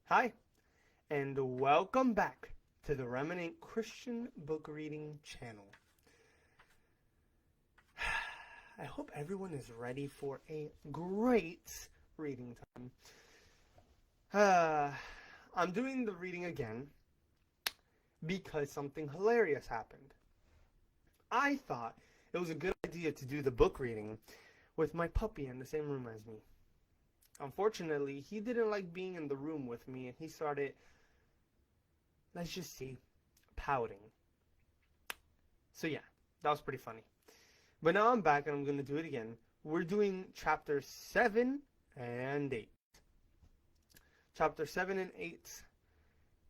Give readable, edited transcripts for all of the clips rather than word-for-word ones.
Hi, and welcome back to the Remnant Christian Book Reading channel. I hope everyone is ready for a great reading time. I'm doing the reading again because something hilarious happened. I thought it was a good idea to do the book reading with my puppy in the same room as me. Unfortunately, he didn't like being in the room with me and he started, let's just say, pouting. So yeah, that was pretty funny. But now I'm back and I'm going to do it again. We're doing chapter 7 and 8. Chapter 7 and 8.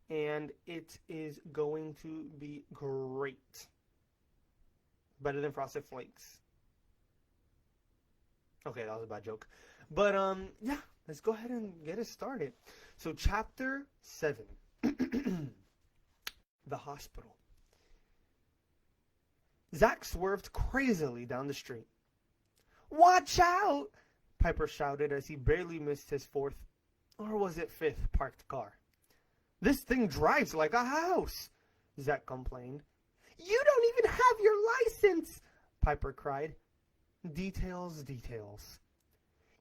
And it is going to be great. Better than Frosted Flakes. Okay, that was a bad joke. But yeah, let's go ahead and get it started. So chapter 7. The hospital. Zach swerved crazily down the street. "Watch out!" Piper shouted as he barely missed his fourth, or was it fifth, parked car. "This thing drives like a house," Zach complained. "You don't even have your license!" Piper cried. Details, details.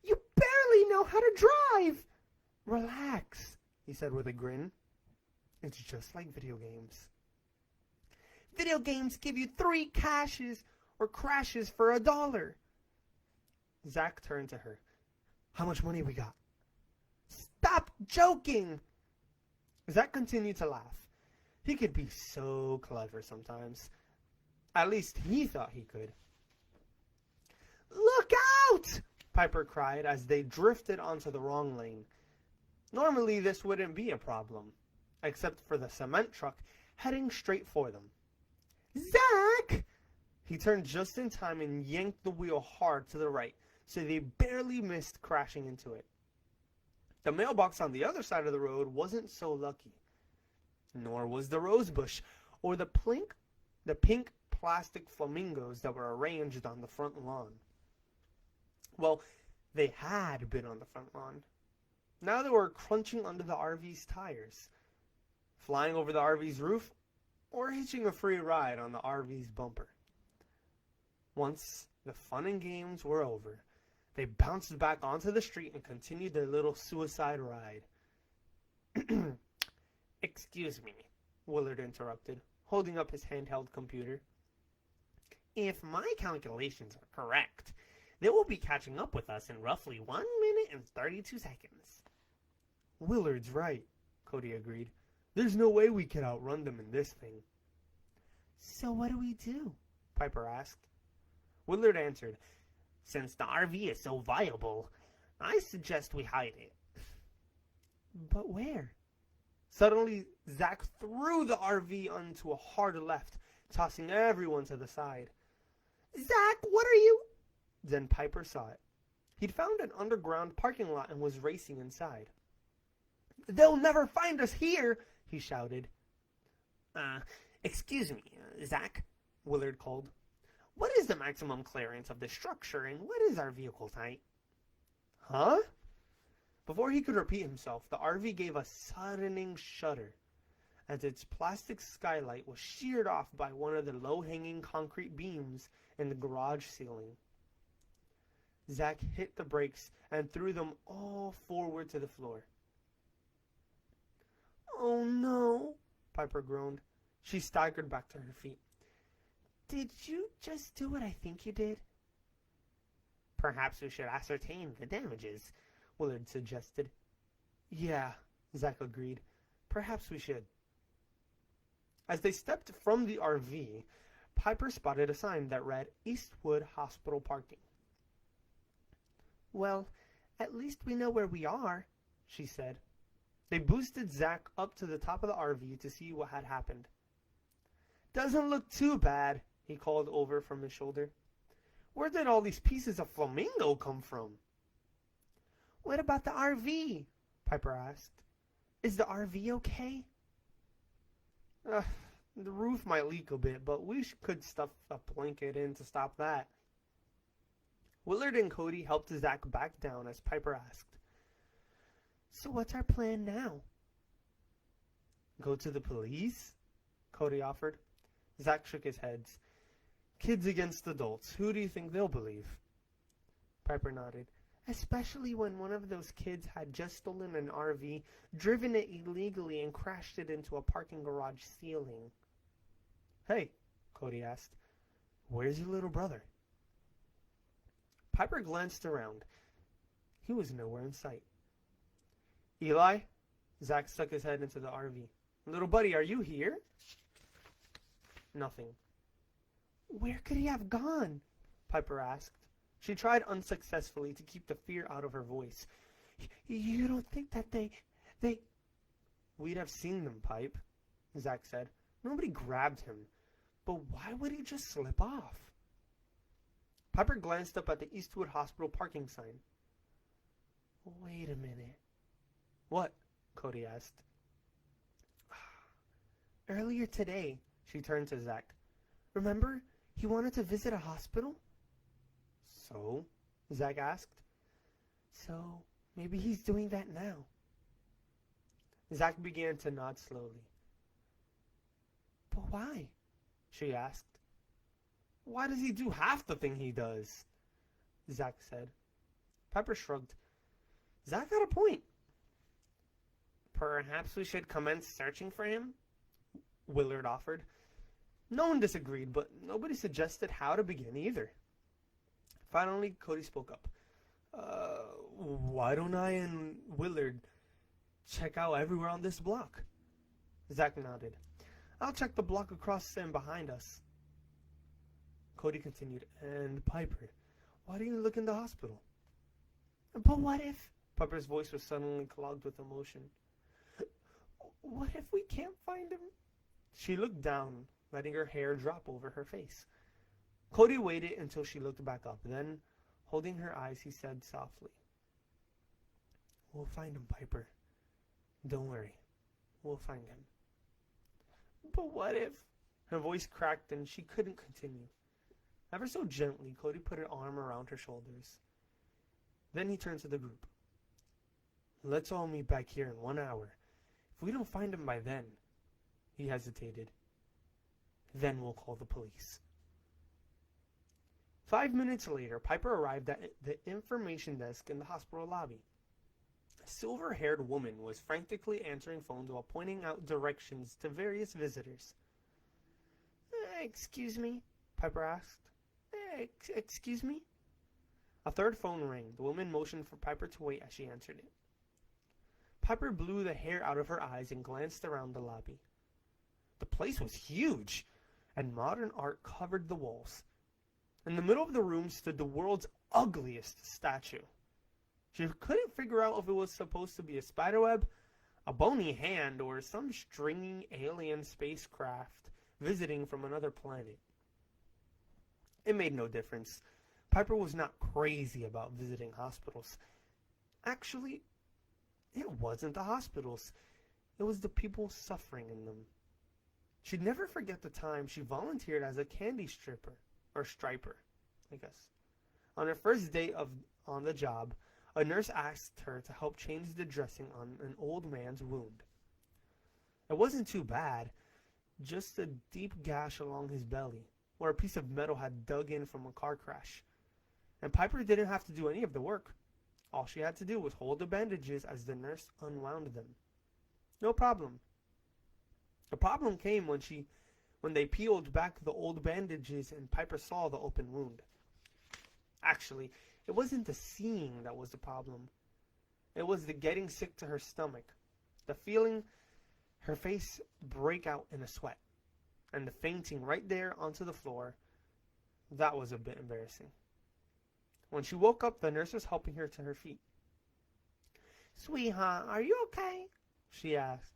"You barely know how to drive!" "Relax," he said with a grin. "It's just like video games." "Video games give you 3 caches or crashes for $1. Zach turned to her. "How much money we got?" "Stop joking!" Zach continued to laugh. He could be so clever sometimes. At least he thought he could. "Look out!" Piper cried as they drifted onto the wrong lane. Normally this wouldn't be a problem, except for the cement truck heading straight for them. "Zach!" He turned just in time and yanked the wheel hard to the right, so they barely missed crashing into it. The mailbox on the other side of the road wasn't so lucky. Nor was the rose bush or the pink plastic flamingos that were arranged on the front lawn. Well, they had been on the front lawn. Now they were crunching under the RV's tires, flying over the RV's roof, or hitching a free ride on the RV's bumper. Once the fun and games were over, they bounced back onto the street and continued their little suicide ride. "Excuse me," Willard interrupted, holding up his handheld computer. "If my calculations are correct, they will be catching up with us in roughly 1 minute and 32 seconds. "Willard's right," Cody agreed. "There's no way we can outrun them in this thing." "So what do we do?" Piper asked. Willard answered, "Since the RV is so viable, I suggest we hide it." "But where?" Suddenly, Zach threw the RV onto a hard left, tossing everyone to the side. "Zach, what are you—" Then Piper saw it. He'd found an underground parking lot and was racing inside. "They'll never find us here!" he shouted. Excuse me, Zach," Willard called. "What is the maximum clearance of the structure and what is our vehicle type?" "Huh?" Before he could repeat himself, the RV gave a suddening shudder as its plastic skylight was sheared off by one of the low-hanging concrete beams in the garage ceiling. Zach hit the brakes and threw them all forward to the floor. "Oh no," Piper groaned. She staggered back to her feet. "Did you just do what I think you did?" "Perhaps we should ascertain the damages," Willard suggested. "Yeah," Zach agreed. "Perhaps we should." As they stepped from the RV, Piper spotted a sign that read Eastwood Hospital Parking. "Well, at least we know where we are," she said. They boosted Zach up to the top of the RV to see what had happened. "Doesn't look too bad," he called over from his shoulder. "Where did all these pieces of flamingo come from?" "What about the RV?" Piper asked. "Is the RV okay?" The roof might leak a bit, but we could stuff a blanket in to stop that." Willard and Cody helped Zach back down as Piper asked, "So what's our plan now?" Go to the police? Cody offered. Zach shook his head. Kids against adults. Who do you think they'll believe? Piper nodded. Especially when one of those kids had just stolen an RV, driven it illegally, and crashed it into a parking garage ceiling. Hey, Cody asked, where's your little brother? Piper glanced around. He was nowhere in sight. Eli? Zach stuck his head into the RV. Little buddy, are you here? Nothing. Where could he have gone? Piper asked. She tried unsuccessfully to keep the fear out of her voice. You don't think that they... We'd have seen them, Pipe, Zach said. Nobody grabbed him. But why would he just slip off? Piper glanced up at the Eastwood Hospital parking sign. Wait a minute. What? Cody asked. Earlier today, she turned to Zach. Remember, he wanted to visit a hospital? So? Zach asked. So, maybe he's doing that now. Zach began to nod slowly. But why? She asked. Why does he do half the thing he does? Zach said. Piper shrugged. Zach got a point. Perhaps we should commence searching for him? Willard offered. No one disagreed, but nobody suggested how to begin either. Finally, Cody spoke up. Why don't I and Willard check out everywhere on this block? Zach nodded. I'll check the block across and behind us. Cody continued. And Piper, why don't you look in the hospital? But what if... Piper's voice was suddenly clogged with emotion. What if we can't find him? She looked down, letting her hair drop over her face. Cody waited until she looked back up. Then, holding her eyes, he said softly, We'll find him, Piper. Don't worry. We'll find him. But what if... Her voice cracked and she couldn't continue. Ever so gently, Cody put an arm around her shoulders. Then he turned to the group. Let's all meet back here in 1 hour. If we don't find him by then... He hesitated. Then we'll call the police. 5 minutes later, Piper arrived at the information desk in the hospital lobby. A silver-haired woman was frantically answering phones while pointing out directions to various visitors. Excuse me? Piper asked. Excuse me? A third phone rang. The woman motioned for Piper to wait as she answered it. Piper blew the hair out of her eyes and glanced around the lobby. The place was huge, and modern art covered the walls. In the middle of the room stood the world's ugliest statue. She couldn't figure out if it was supposed to be a spiderweb, a bony hand, or some stringy alien spacecraft visiting from another planet. It made no difference. Piper was not crazy about visiting hospitals. Actually, it wasn't the hospitals. It was the people suffering in them. She'd never forget the time she volunteered as a candy stripper, or striper, I guess. On her first day on the job, a nurse asked her to help change the dressing on an old man's wound. It wasn't too bad, just a deep gash along his belly, where a piece of metal had dug in from a car crash. And Piper didn't have to do any of the work. All she had to do was hold the bandages as the nurse unwound them. No problem. The problem came when they peeled back the old bandages and Piper saw the open wound. Actually, it wasn't the seeing that was the problem. It was the getting sick to her stomach, the feeling her face break out in a sweat, and the fainting right there onto the floor. That was a bit embarrassing. When she woke up, the nurse was helping her to her feet. Sweetheart, are you okay? She asked.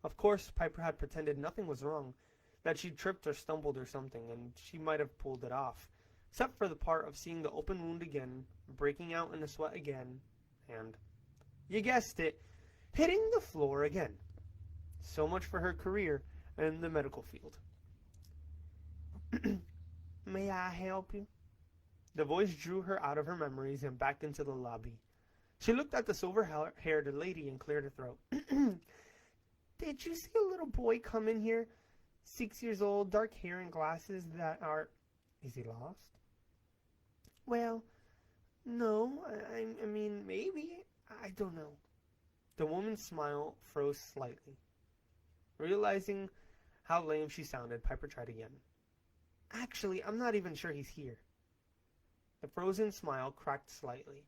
Of course, Piper had pretended nothing was wrong, that she tripped or stumbled or something, and she might have pulled it off, except for the part of seeing the open wound again, breaking out in a sweat again, and, you guessed it, hitting the floor again. So much for her career in the medical field. May I help you? The voice drew her out of her memories and back into the lobby. She looked at the silver-haired lady and cleared her throat. Did you see a little boy come in here? 6 years old, dark hair and glasses that are... Is he lost? Well, no, I mean, maybe. I don't know. The woman's smile froze slightly. Realizing how lame she sounded, Piper tried again. Actually, I'm not even sure he's here. The frozen smile cracked slightly.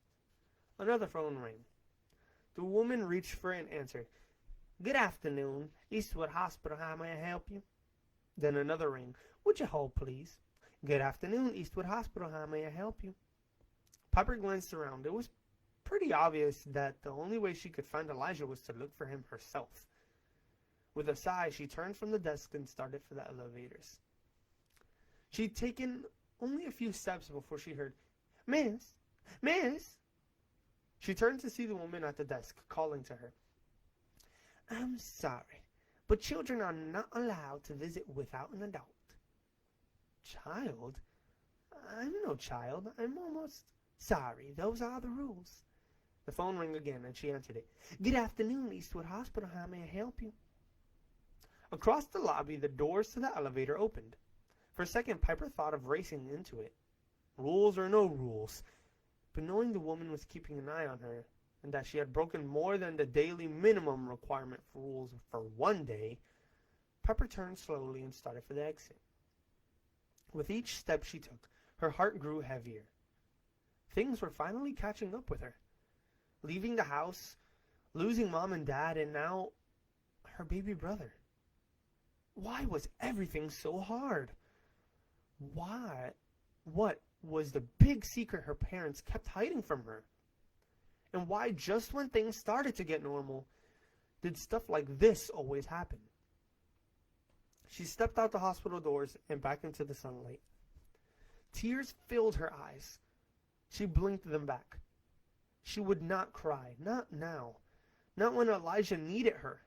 Another phone rang. The woman reached for it and answered. Good afternoon, Eastwood Hospital, how may I help you? Then another ring. Would you hold, please? Good afternoon, Eastwood Hospital, how may I help you? Piper glanced around. It was pretty obvious that the only way she could find Elijah was to look for him herself. With a sigh, she turned from the desk and started for the elevators. She'd taken only a few steps before she heard, Miss! Miss! She turned to see the woman at the desk, calling to her. I'm sorry, but children are not allowed to visit without an adult. Child? I'm no child. I'm almost sorry. Those are the rules. The phone rang again, and she answered it. Good afternoon, Eastwood Hospital. How may I help you? Across the lobby, the doors to the elevator opened. For a second, Piper thought of racing into it. Rules or no rules. But knowing the woman was keeping an eye on her, and that she had broken more than the daily minimum requirement for rules for one day, Piper turned slowly and started for the exit. With each step she took, her heart grew heavier. Things were finally catching up with her. Leaving the house, losing mom and dad, and now her baby brother. Why was everything so hard? Why? What was the big secret her parents kept hiding from her? And why, just when things started to get normal, did stuff like this always happen? She stepped out the hospital doors and back into the sunlight. Tears filled her eyes. She blinked them back. She would not cry, not now, not when Elijah needed her.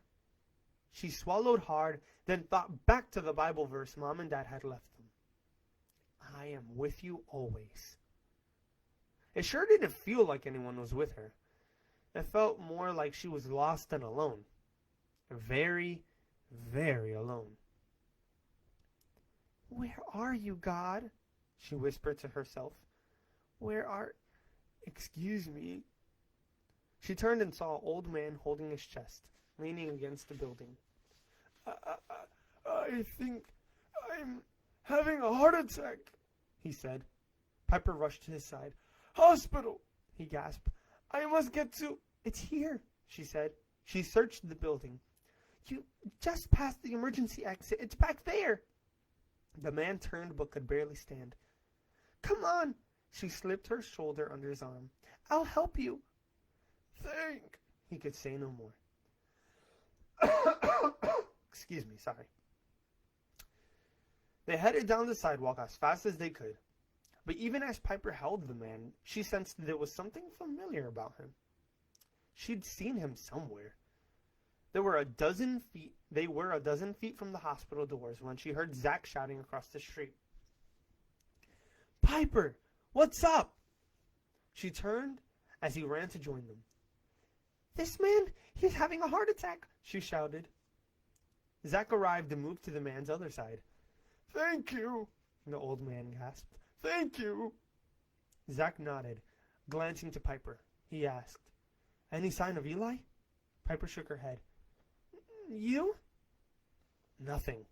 She swallowed hard, then thought back to the Bible verse Mom and Dad had left them. I am with you always. It sure didn't feel like anyone was with her. It felt more like she was lost and alone. Very, very alone. Where are you, God? She whispered to herself. Where are... Excuse me. She turned and saw an old man holding his chest, leaning against the building. I think I'm having a heart attack, he said. Piper rushed to his side. Hospital, he gasped. I must get to... It's here, she said. She searched the building. You just passed the emergency exit. It's back there. The man turned but could barely stand. Come on. She slipped her shoulder under his arm. I'll help you. Think. He could say no more. Excuse me, sorry. They headed down the sidewalk as fast as they could. But even as Piper held the man, she sensed there was something familiar about him. She'd seen him somewhere. They were a dozen feet from the hospital doors when she heard Zach shouting across the street. Piper, what's up? She turned as he ran to join them. This man, he's having a heart attack, she shouted. Zach arrived and moved to the man's other side. Thank you, the old man gasped. Thank you. Zach nodded, glancing to Piper. He asked, Any sign of Eli? Piper shook her head. You? Nothing.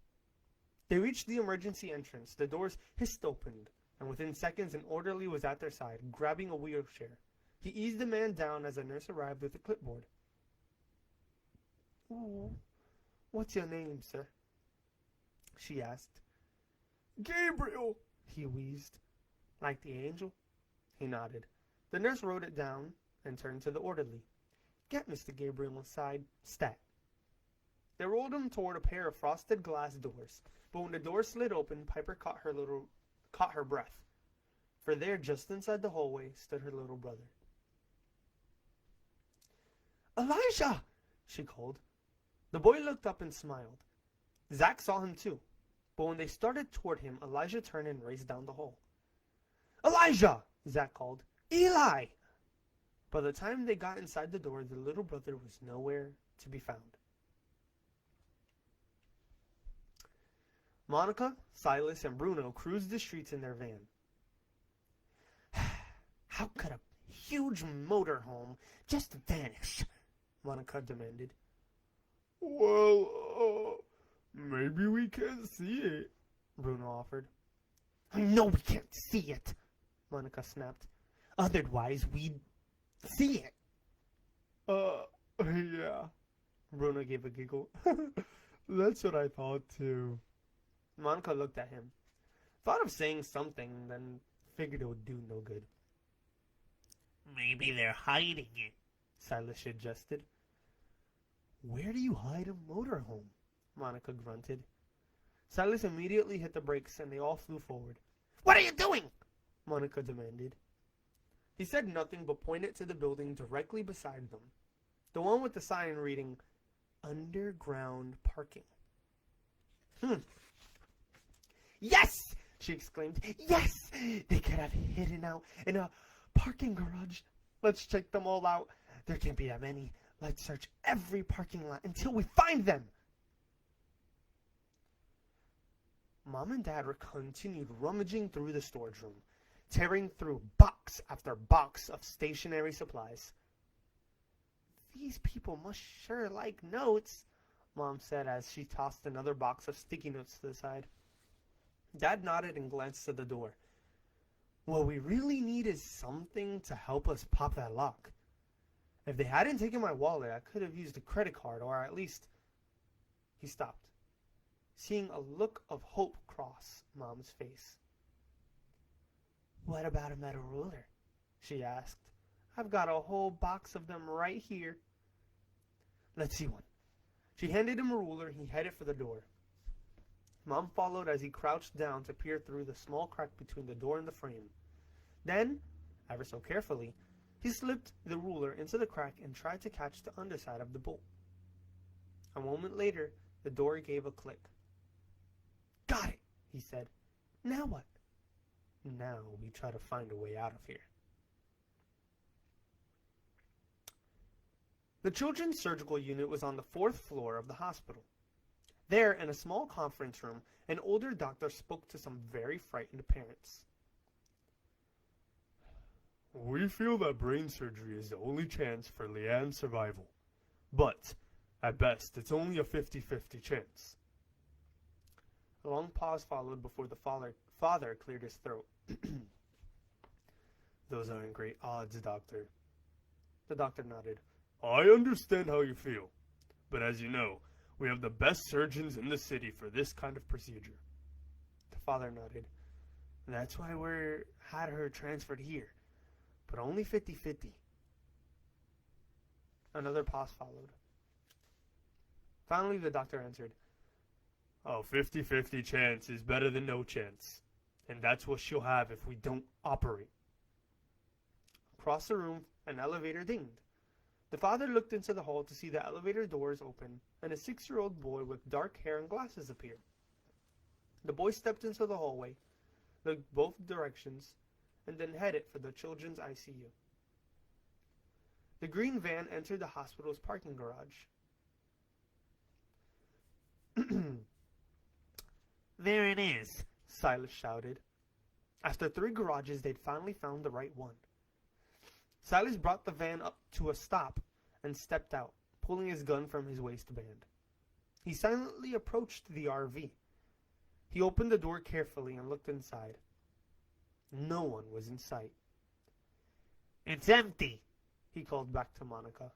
They reached the emergency entrance. The doors hissed opened, and within seconds an orderly was at their side, grabbing a wheelchair. He eased the man down as a nurse arrived with a clipboard. Ooh, what's your name, sir? She asked. Gabriel, he wheezed. Like the angel? He nodded. The nurse wrote it down and turned to the orderly. Get Mr. Gabriel inside. Stat. They rolled him toward a pair of frosted glass doors, but when the door slid open, Piper caught her breath. For there, just inside the hallway, stood her little brother. Elijah! She called. The boy looked up and smiled. Zach saw him too, but when they started toward him, Elijah turned and raced down the hall. Elijah! Zach called. Eli! By the time they got inside the door, the little brother was nowhere to be found. Monica, Silas, and Bruno cruised the streets in their van. How could a huge motorhome just vanish? Monica demanded. Well, maybe we can't see it, Bruno offered. I know we can't see it, Monica snapped. Otherwise, we'd see it. Yeah. Bruno gave a giggle. That's what I thought too. Monica looked at him. Thought of saying something, then figured it would do no good. Maybe they're hiding it, Silas suggested. Where do you hide a motorhome? Monica grunted. Silas immediately hit the brakes and they all flew forward. What are you doing? Monica demanded. He said nothing but pointed to the building directly beside them. The one with the sign reading, Underground Parking. Yes! She exclaimed. Yes! They could have hidden out in a parking garage. Let's check them all out. There can't be that many. Let's search every parking lot until we find them. Mom and Dad continued rummaging through the storage room, tearing through box after box of stationery supplies. These people must sure like notes, Mom said as she tossed another box of sticky notes to the side. Dad nodded and glanced at the door. What we really need is something to help us pop that lock. If they hadn't taken my wallet, I could have used a credit card, or at least... He stopped, seeing a look of hope cross Mom's face. What about a metal ruler? She asked. I've got a whole box of them right here. Let's see one. She handed him a ruler and he headed for the door. Mom followed as he crouched down to peer through the small crack between the door and the frame. Then, ever so carefully, he slipped the ruler into the crack and tried to catch the underside of the bolt. A moment later, the door gave a click. Got it, he said. Now what? Now we try to find a way out of here. The children's surgical unit was on the 4th floor of the hospital. There, in a small conference room, an older doctor spoke to some very frightened parents. We feel that brain surgery is the only chance for Leanne's survival. But, at best, it's only a 50-50 chance. A long pause followed before the father cleared his throat. Those aren't great odds, Doctor. The doctor nodded. I understand how you feel, but as you know, we have the best surgeons in the city for this kind of procedure. The father nodded. That's why we had her transferred here, but only 50-50. Another pause followed. Finally, the doctor answered. A 50-50 chance is better than no chance, and that's what she'll have if we don't operate. Across the room, an elevator dinged. The father looked into the hall to see the elevator doors open and a 6-year-old boy with dark hair and glasses appear. The boy stepped into the hallway, looked both directions, and then headed for the children's ICU. The green van entered the hospital's parking garage. There it is, Silas shouted. After 3 garages, they'd finally found the right one. Silas brought the van up to a stop and stepped out, pulling his gun from his waistband. He silently approached the RV. He opened the door carefully and looked inside. No one was in sight. It's empty, he called back to Monica.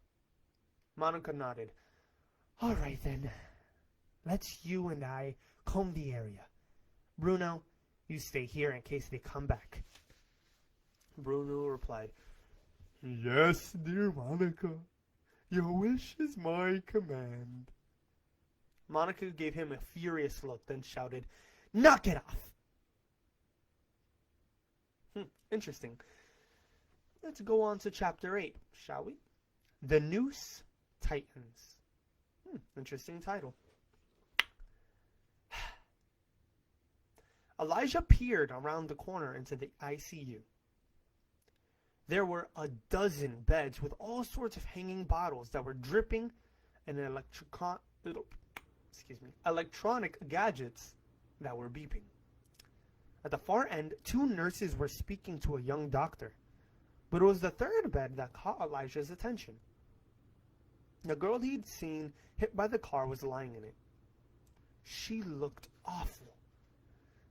Monica nodded. All right then. Let's you and I comb the area. Bruno, you stay here in case they come back. Bruno replied, Yes, dear Monica. Your wish is my command. Monica gave him a furious look, then shouted, Knock it off! Interesting. Let's go on to chapter 8, shall we? The Noose Tightens. Interesting title. Elijah peered around the corner into the ICU. There were a dozen beds with all sorts of hanging bottles that were dripping and electronic gadgets that were beeping. At the far end, 2 nurses were speaking to a young doctor, but it was the third bed that caught Elijah's attention. The girl he'd seen hit by the car was lying in it. She looked awful.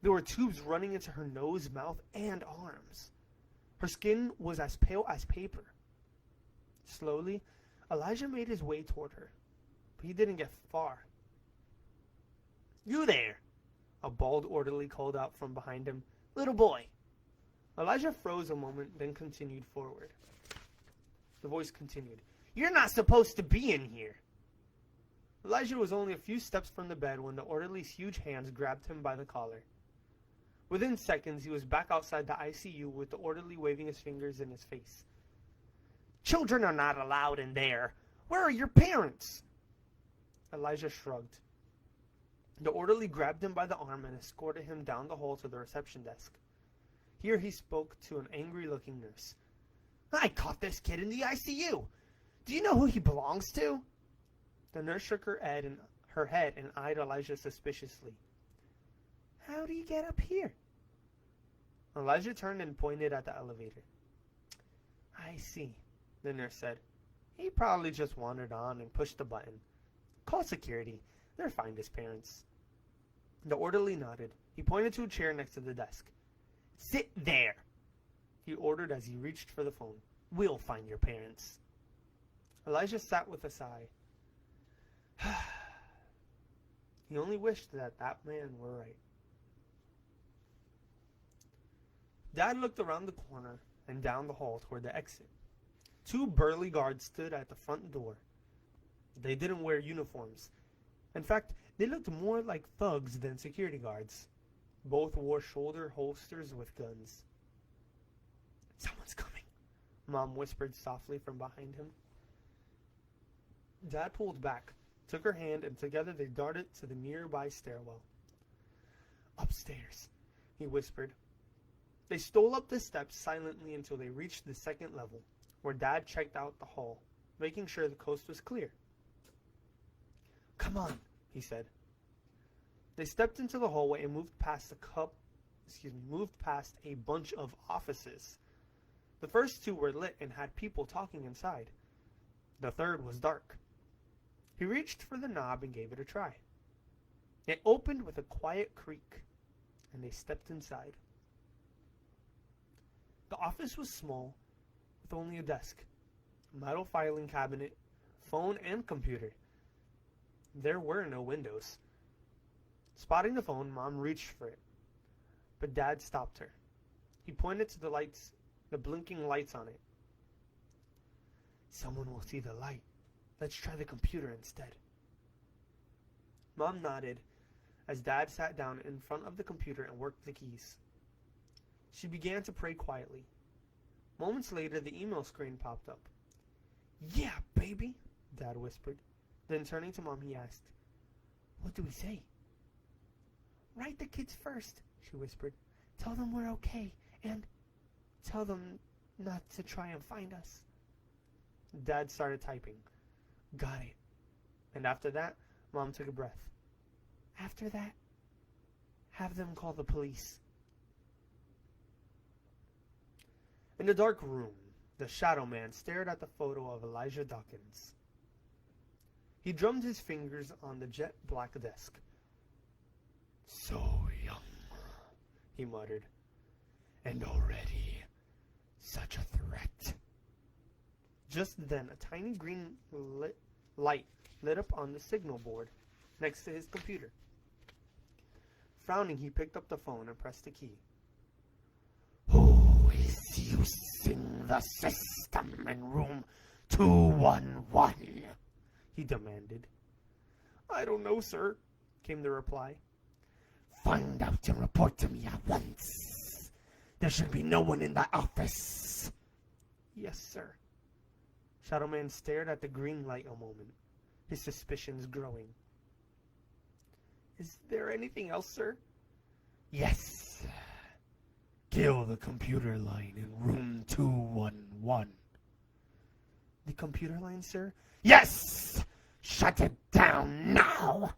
There were tubes running into her nose, mouth, and arms. Her skin was as pale as paper. Slowly, Elijah made his way toward her, but he didn't get far. You there. A bald orderly called out from behind him. Little boy. Elijah froze a moment, then continued forward. The voice continued. You're not supposed to be in here. Elijah was only a few steps from the bed when the orderly's huge hands grabbed him by the collar. Within seconds, he was back outside the ICU with the orderly waving his fingers in his face. Children are not allowed in there. Where are your parents? Elijah shrugged. The orderly grabbed him by the arm and escorted him down the hall to the reception desk. Here he spoke to an angry-looking nurse. I caught this kid in the ICU. Do you know who he belongs to? The nurse shook her head and eyed Elijah suspiciously. How do you get up here? Elijah turned and pointed at the elevator. I see, the nurse said. He probably just wandered on and pushed the button. Call security. They'll find his parents. The orderly nodded. He pointed to a chair next to the desk. Sit there, he ordered as he reached for the phone. We'll find your parents. Elijah sat with a sigh. He only wished that that man were right. Dad looked around the corner and down the hall toward the exit. 2 burly guards stood at the front door. They didn't wear uniforms. In fact, they looked more like thugs than security guards. Both wore shoulder holsters with guns. Someone's coming, Mom whispered softly from behind him. Dad pulled back, took her hand, and together they darted to the nearby stairwell. Upstairs, he whispered. They stole up the steps silently until they reached the 2nd level, where Dad checked out the hall, making sure the coast was clear. Come on, he said. They stepped into the hallway and moved past a bunch of offices. The first 2 were lit and had people talking inside. The third was dark. He reached for the knob and gave it a try. It opened with a quiet creak, and they stepped inside. The office was small, with only a desk, a metal filing cabinet, phone, and computer. There were no windows. Spotting the phone, Mom reached for it, but Dad stopped her. He pointed to the blinking lights on it. Someone will see the light. Let's try the computer instead. Mom nodded as Dad sat down in front of the computer and worked the keys. She began to pray quietly. Moments later, the email screen popped up. Yeah, baby, Dad whispered. Then turning to Mom, he asked, What do we say? Write the kids first, she whispered. Tell them we're okay, and tell them not to try and find us. Dad started typing. Got it. And after that, Mom took a breath. After that, have them call the police. In the dark room, the Shadow Man stared at the photo of Elijah Dawkins. He drummed his fingers on the jet black desk. So young, he muttered, and already such a threat. Just then, a tiny green light lit up on the signal board next to his computer. Frowning, he picked up the phone and pressed the key. Who is using the system in room 211? He demanded. I don't know, sir, came the reply. Find out and report to me at once. There should be no one in the office. Yes, sir. Shadow Man stared at the green light a moment, his suspicions growing. Is there anything else, sir? Yes. Kill the computer line in room 211. The computer line, sir? Yes! Shut it down now!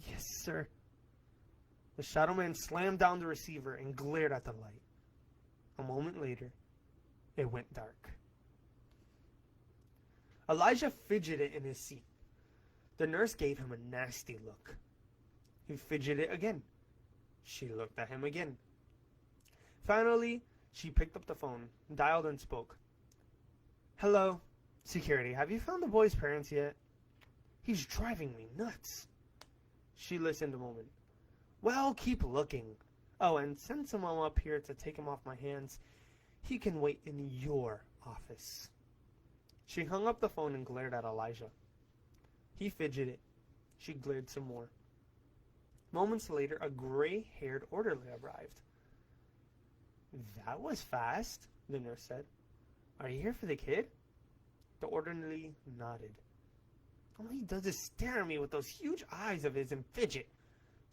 Yes, sir. The shadow man slammed down the receiver and glared at the light. A moment later, it went dark. Elijah fidgeted in his seat. The nurse gave him a nasty look. He fidgeted again. She looked at him again. Finally, she picked up the phone, dialed and spoke. Hello, security, have you found the boy's parents yet? He's driving me nuts. She listened a moment. Well, keep looking. Oh, and send someone up here to take him off my hands. He can wait in your office. She hung up the phone and glared at Elijah. He fidgeted. She glared some more. Moments later, a gray-haired orderly arrived. That was fast, the nurse said. Are you here for the kid? The orderly nodded. All he does is stare at me with those huge eyes of his and fidget.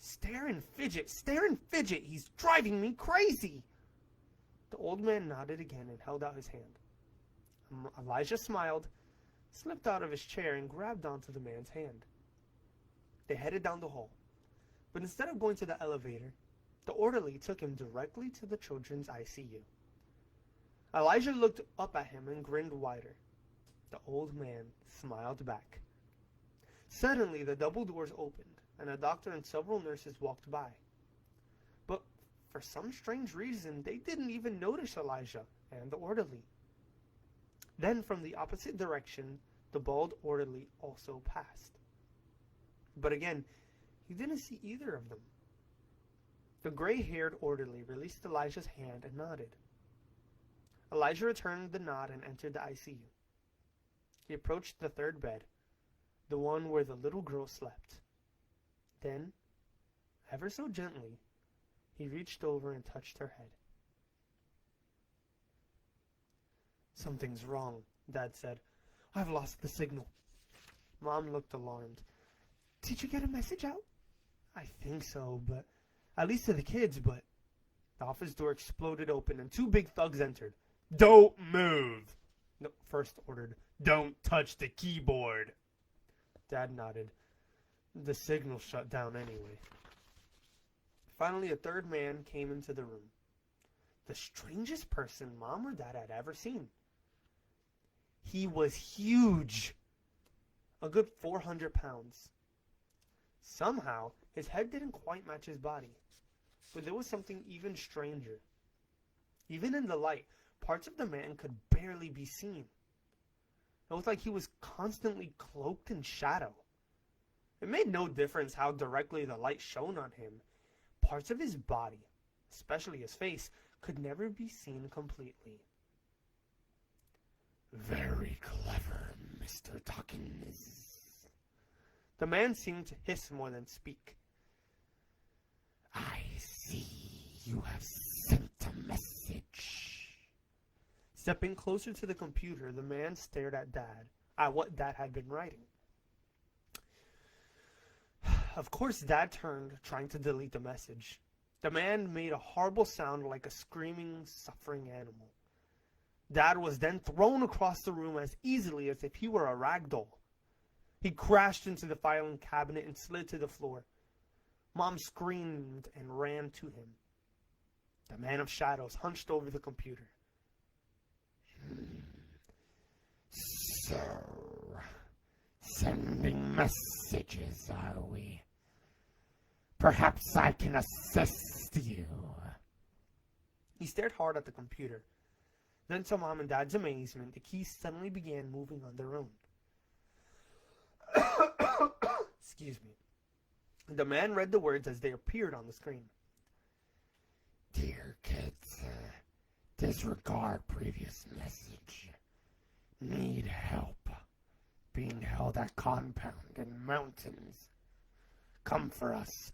Stare and fidget, stare and fidget. He's driving me crazy. The old man nodded again and held out his hand. Elijah smiled, slipped out of his chair, and grabbed onto the man's hand. They headed down the hall. But instead of going to the elevator, the orderly took him directly to the children's ICU. Elijah looked up at him and grinned wider. The old man smiled back. Suddenly, the double doors opened, and a doctor and several nurses walked by. But for some strange reason, they didn't even notice Elijah and the orderly. Then, from the opposite direction, the bald orderly also passed. But again, he didn't see either of them. The gray-haired orderly released Elijah's hand and nodded. Elijah returned the nod and entered the ICU. He approached the third bed, the one where the little girl slept. Then, ever so gently, he reached over and touched her head. Something's wrong, Dad said. I've lost the signal. Mom looked alarmed. Did you get a message out? I think so, but at least to the kids, but... The office door exploded open and two big thugs entered. Don't move, No, first ordered. don't touch the keyboard. Dad nodded. The signal shut down anyway. Finally, a third man came into the room. The strangest person Mom or Dad had ever seen. He was huge. A good 400 pounds. Somehow, his head didn't quite match his body. But there was something even stranger. Even in the light, parts of the man could barely be seen. It was like he was constantly cloaked in shadow. It made no difference how directly the light shone on him. Parts of his body, especially his face, could never be seen completely. Very clever, Mr. Dawkins. The man seemed to hiss more than speak. I see you have sent a message. Stepping closer to the computer, the man stared at what Dad had been writing. Of course, Dad turned, trying to delete the message. The man made a horrible sound like a screaming, suffering animal. Dad was then thrown across the room as easily as if he were a rag doll. He crashed into the filing cabinet and slid to the floor. Mom screamed and ran to him. The man of shadows hunched over the computer. So, sending messages, are we? Perhaps I can assist you. He stared hard at the computer. Then, to Mom and Dad's amazement, the keys suddenly began moving on their own. Excuse me. The man read the words as they appeared on the screen. Dear kids, disregard previous message. Need help. Being held at compound in mountains. Come for us.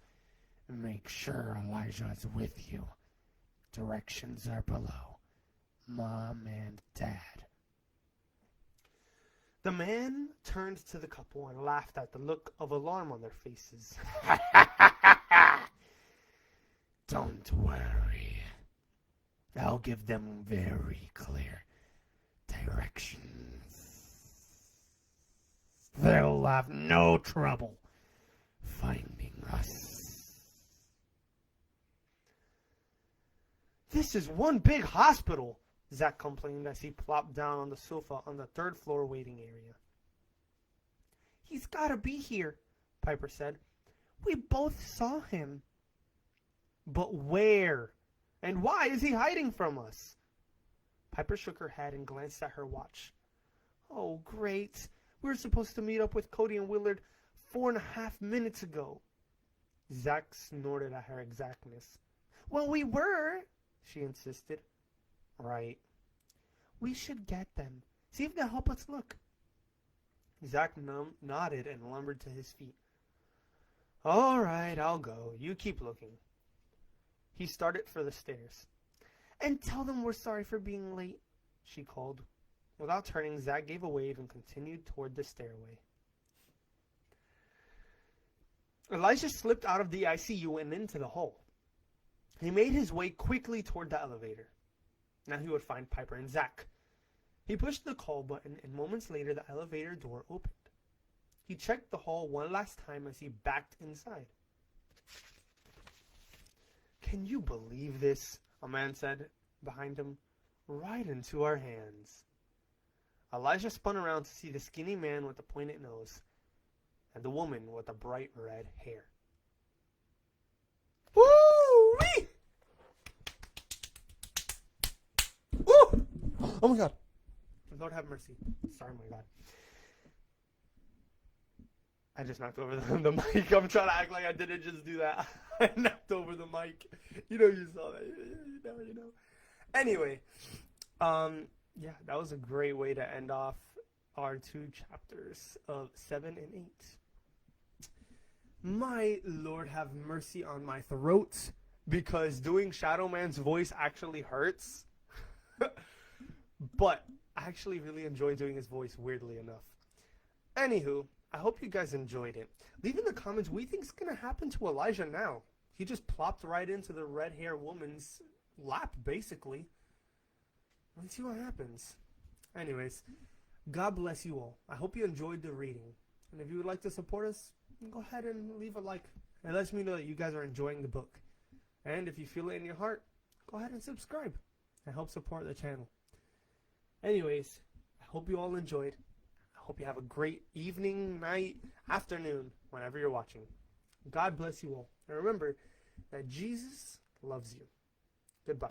Make sure Elijah is with you. Directions are below. Mom and Dad. The man turned to the couple and laughed at the look of alarm on their faces. Don't worry. I'll give them very clear directions. They'll have no trouble finding us. This is one big hospital, Zack complained as he plopped down on the sofa on the third floor waiting area. He's gotta be here, Piper said. We both saw him. But where? And why is he hiding from us? Piper shook her head and glanced at her watch. Oh, great. We were supposed to meet up with Cody and Willard 4.5 minutes ago. Zack snorted at her exactness. Well, we were, she insisted. Right. We should get them. See if they'll help us look. Zack nodded and lumbered to his feet. All right, I'll go. You keep looking. He started for the stairs. And tell them we're sorry for being late, she called. Without turning, Zack gave a wave and continued toward the stairway. Elijah slipped out of the ICU and into the hall. He made his way quickly toward the elevator. Now he would find Piper and Zack. He pushed the call button, and moments later the elevator door opened. He checked the hall one last time as he backed inside. Can you believe this? A man said behind him. Right into our hands. Elijah spun around to see the skinny man with the pointed nose and the woman with the bright red hair. Woo-wee! Woo! Oh my God. Lord have mercy. Sorry, my God. I just knocked over the mic. I'm trying to act like I didn't just do that. I knocked over the mic. You know you saw that. You know. Anyway, yeah, that was a great way to end off our 2 chapters of 7 and 8. My Lord have mercy on my throat, because doing Shadow Man's voice actually hurts. But I actually really enjoy doing his voice, weirdly enough. Anywho, I hope you guys enjoyed it. Leave in the comments what you think is going to happen to Elijah now. He just plopped right into the red-haired woman's lap, basically. Let's see what happens. Anyways, God bless you all. I hope you enjoyed the reading. And if you would like to support us, go ahead and leave a like. It lets me know that you guys are enjoying the book. And if you feel it in your heart, go ahead and subscribe and help support the channel. Anyways, I hope you all enjoyed. I hope you have a great evening, night, afternoon, whenever you're watching. God bless you all. And remember that Jesus loves you. Goodbye.